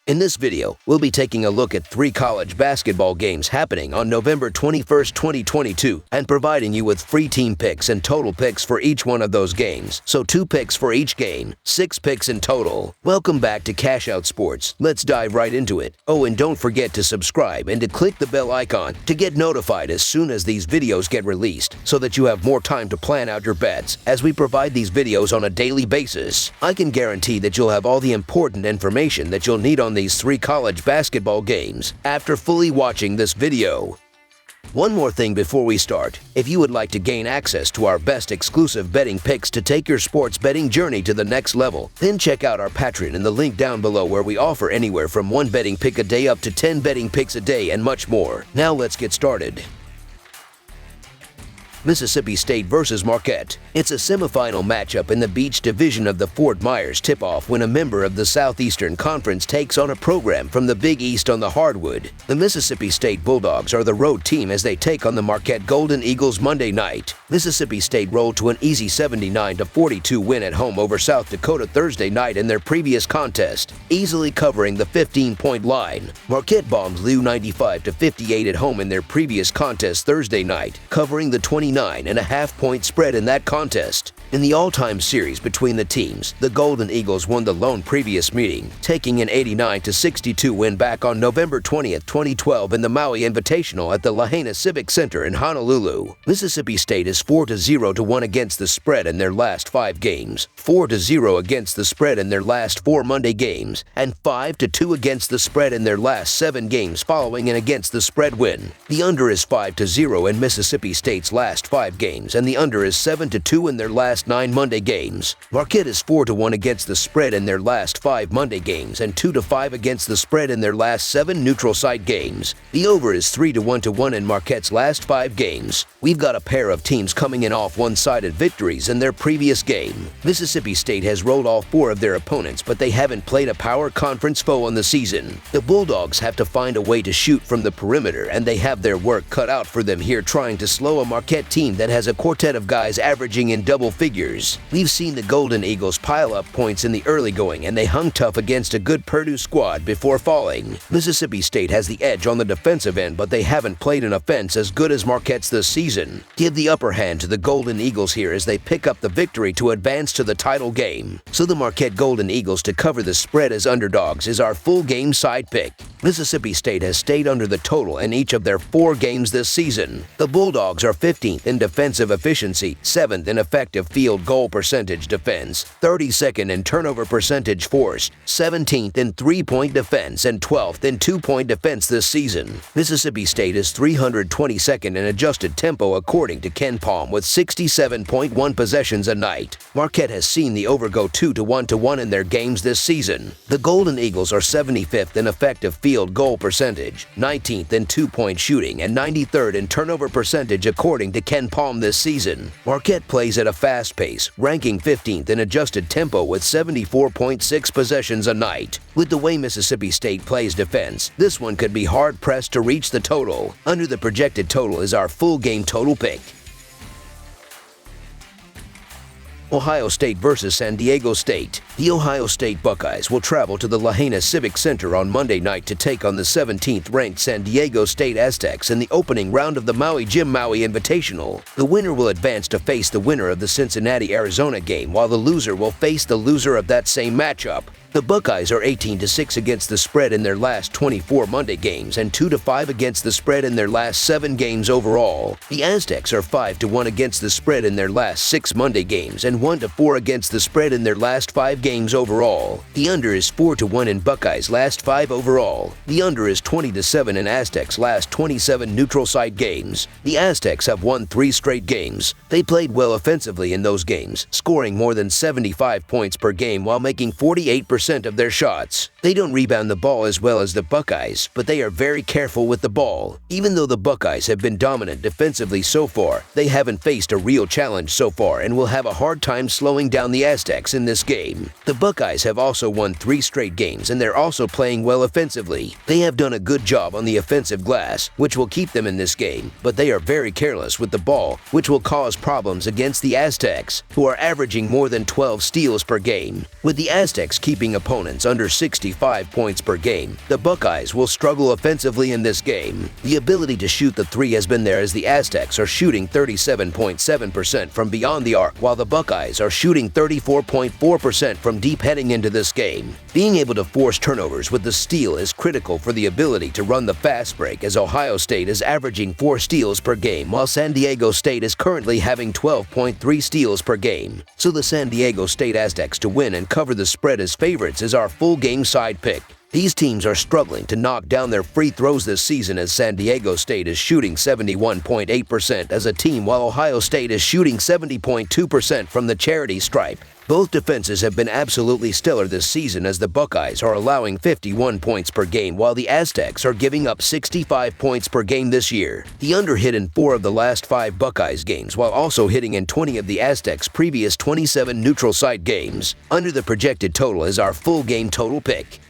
In this video, we'll be taking a look at 3 college basketball games happening on November 21st, 2022, and providing you with free team picks and total picks for each one of those games. So 2 picks for each game, 6 picks in total. Welcome back to Cash Out Sports. Let's dive right into it. Oh, and don't forget to subscribe and to click the bell icon to get notified as soon as these videos get released, so that you have more time to plan out your bets as we provide these videos on a daily basis. I can guarantee that you'll have all the important information that you'll need on these 3 college basketball games after fully watching this video. One more thing before we start. If you would like to gain access to our best exclusive betting picks to take your sports betting journey to the next level, then check out our Patreon in the link down below, where we offer anywhere from 1 betting pick a day up to 10 betting picks a day and much more. Now let's get started. Mississippi State versus Marquette. It's a semifinal matchup in the Beach Division of the Fort Myers tip-off when a member of the Southeastern Conference takes on a program from the Big East on the hardwood. The Mississippi State Bulldogs are the road team as they take on the Marquette Golden Eagles Monday night. Mississippi State rolled to an easy 79-42 win at home over South Dakota Thursday night in their previous contest, easily covering the 15-point line. Marquette bombed Lou 95-58 at home in their previous contest Thursday night, covering the 29.5-point spread in that contest. In the all-time series between the teams, the Golden Eagles won the lone previous meeting, taking an 89-62 win back on November 20th, 2012 in the Maui Invitational at the Lahaina Civic Center in Honolulu. Mississippi State is 4-0-1 against the spread in their last 5 games, 4-0 against the spread in their last 4 Monday games, and 5-2 against the spread in their last 7 games following an against the spread win. The under is 5-0 in Mississippi State's last 5 games, and the under is 7-2 in their last 9 Monday games. Marquette is 4-1 against the spread in their last 5 Monday games and 2-5 against the spread in their last 7 neutral site games. The over is 3-1 in Marquette's last 5 games. We've got a pair of teams coming in off one-sided victories in their previous game. Mississippi State has rolled all 4 of their opponents, but they haven't played a power conference foe on the season. The Bulldogs have to find a way to shoot from the perimeter, and they have their work cut out for them here trying to slow a Marquette team that has a quartet of guys averaging in double figures. We've seen the Golden Eagles pile up points in the early going, and they hung tough against a good Purdue squad before falling. Mississippi State has the edge on the defensive end, but they haven't played an offense as good as Marquette's this season. Give the upper hand to the Golden Eagles here as they pick up the victory to advance to the title game. So the Marquette Golden Eagles to cover the spread as underdogs is our full game side pick. Mississippi State has stayed under the total in each of their 4 games this season. The Bulldogs are 15th in defensive efficiency, 7th in effective field goal percentage defense, 32nd in turnover percentage forced, 17th in 3-point defense, and 12th in 2-point defense this season. Mississippi State is 322nd in adjusted tempo according to Ken Palm with 67.1 possessions a night. Marquette has seen the over go 2-1 in their games this season. The Golden Eagles are 75th in effective field goal percentage, 19th in 2-point shooting, and 93rd in turnover percentage according to Ken Palm this season. Marquette plays at a fast pace, ranking 15th in adjusted tempo with 74.6 possessions a night. With the way Mississippi State plays defense, this one could be hard-pressed to reach the total. Under the projected total is our full game total pick. Ohio State versus San Diego State. The Ohio State Buckeyes will travel to the Lahaina Civic Center on Monday night to take on the 17th-ranked San Diego State Aztecs in the opening round of the Maui Invitational. The winner will advance to face the winner of the Cincinnati-Arizona game, while the loser will face the loser of that same matchup. The Buckeyes are 18-6 against the spread in their last 24 Monday games and 2-5 against the spread in their last 7 games overall. The Aztecs are 5-1 against the spread in their last 6 Monday games and 1-4 against the spread in their last 5 games overall. The under is 4-1 in Buckeyes' last 5 overall. The under is 20-7 in Aztecs' last 27 neutral site games. The Aztecs have won 3 straight games. They played well offensively in those games, scoring more than 75 points per game while making 48% of their shots. They don't rebound the ball as well as the Buckeyes, but they are very careful with the ball. Even though the Buckeyes have been dominant defensively so far, they haven't faced a real challenge so far and will have a hard time slowing down the Aztecs in this game. The Buckeyes have also won 3 straight games, and they're also playing well offensively. They have done a good job on the offensive glass, which will keep them in this game, but they are very careless with the ball, which will cause problems against the Aztecs, who are averaging more than 12 steals per game. With the Aztecs keeping opponents under 65 points per game, the Buckeyes will struggle offensively in this game. The ability to shoot the three has been there as the Aztecs are shooting 37.7% from beyond the arc, while the Buckeyes are shooting 34.4% from deep heading into this game. Being able to force turnovers with the steal is critical for the ability to run the fast break, as Ohio State is averaging 4 steals per game, while San Diego State is currently having 12.3 steals per game. So the San Diego State Aztecs to win and cover the spread as favorites is our full game side pick. These teams are struggling to knock down their free throws this season, as San Diego State is shooting 71.8% as a team, while Ohio State is shooting 70.2% from the charity stripe. Both defenses have been absolutely stellar this season, as the Buckeyes are allowing 51 points per game while the Aztecs are giving up 65 points per game this year. The under hit in 4 of the last 5 Buckeyes games, while also hitting in 20 of the Aztecs' previous 27 neutral site games. Under the projected total is our full game total pick.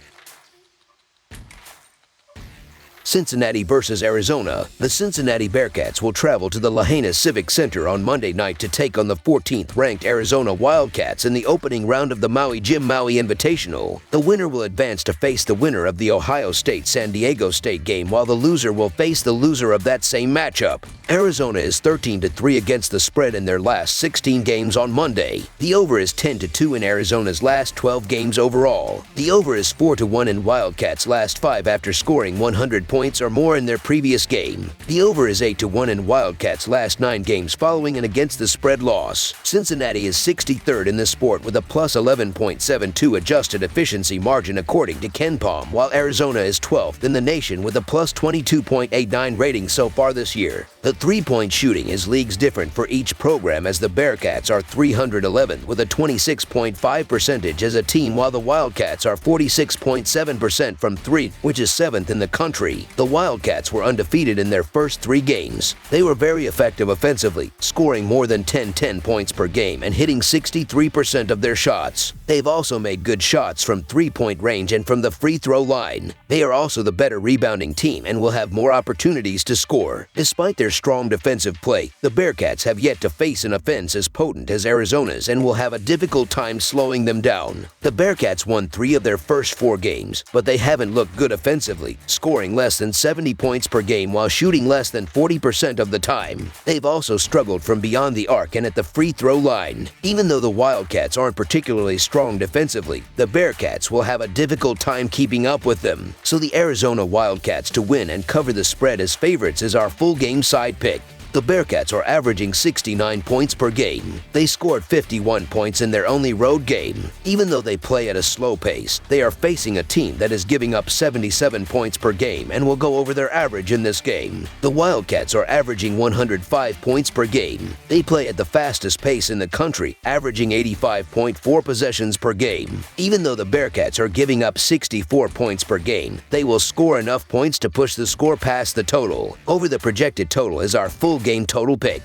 Cincinnati versus Arizona. The Cincinnati Bearcats will travel to the Lahaina Civic Center on Monday night to take on the 14th-ranked Arizona Wildcats in the opening round of the Jim Maui Invitational. The winner will advance to face the winner of the Ohio State-San Diego State game, while the loser will face the loser of that same matchup. Arizona is 13-3 against the spread in their last 16 games on Monday. The over is 10-2 in Arizona's last 12 games overall. The over is 4-1 in Wildcats' last 5 after scoring 100 points or more in their previous game. The over is 8-1 in Wildcats' last 9 games following an against-the-spread loss. Cincinnati is 63rd in this sport with a plus 11.72 adjusted efficiency margin according to KenPom, while Arizona is 12th in the nation with a plus 22.89 rating so far this year. The three-point shooting is leagues different for each program, as the Bearcats are 311th with a 26.5 percentage as a team, while the Wildcats are 46.7% from 3, which is 7th in the country. The Wildcats were undefeated in their first 3 games. They were very effective offensively, scoring more than 10 points per game and hitting 63% of their shots. They've also made good shots from three-point range and from the free throw line. They are also the better rebounding team and will have more opportunities to score. Despite their strong defensive play, the Bearcats have yet to face an offense as potent as Arizona's and will have a difficult time slowing them down. The Bearcats won 3 of their first 4 games, but they haven't looked good offensively, scoring less than 70 points per game while shooting less than 40% of the time. They've also struggled from beyond the arc and at the free throw line. Even though the Wildcats aren't particularly strong defensively, the Bearcats will have a difficult time keeping up with them. So the Arizona Wildcats to win and cover the spread as favorites is our full game side pick. The Bearcats are averaging 69 points per game. They scored 51 points in their only road game. Even though they play at a slow pace, they are facing a team that is giving up 77 points per game and will go over their average in this game. The Wildcats are averaging 105 points per game. They play at the fastest pace in the country, averaging 85.4 possessions per game. Even though the Bearcats are giving up 64 points per game, they will score enough points to push the score past the total. Over the projected total is our full game total pick.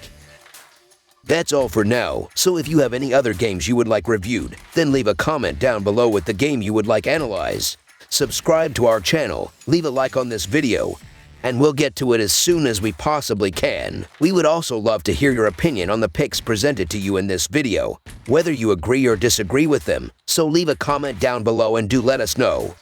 That's all for now, so if you have any other games you would like reviewed, then leave a comment down below with the game you would like analyzed. Subscribe to our channel, leave a like on this video, and we'll get to it as soon as we possibly can. We would also love to hear your opinion on the picks presented to you in this video, whether you agree or disagree with them, so leave a comment down below and do let us know.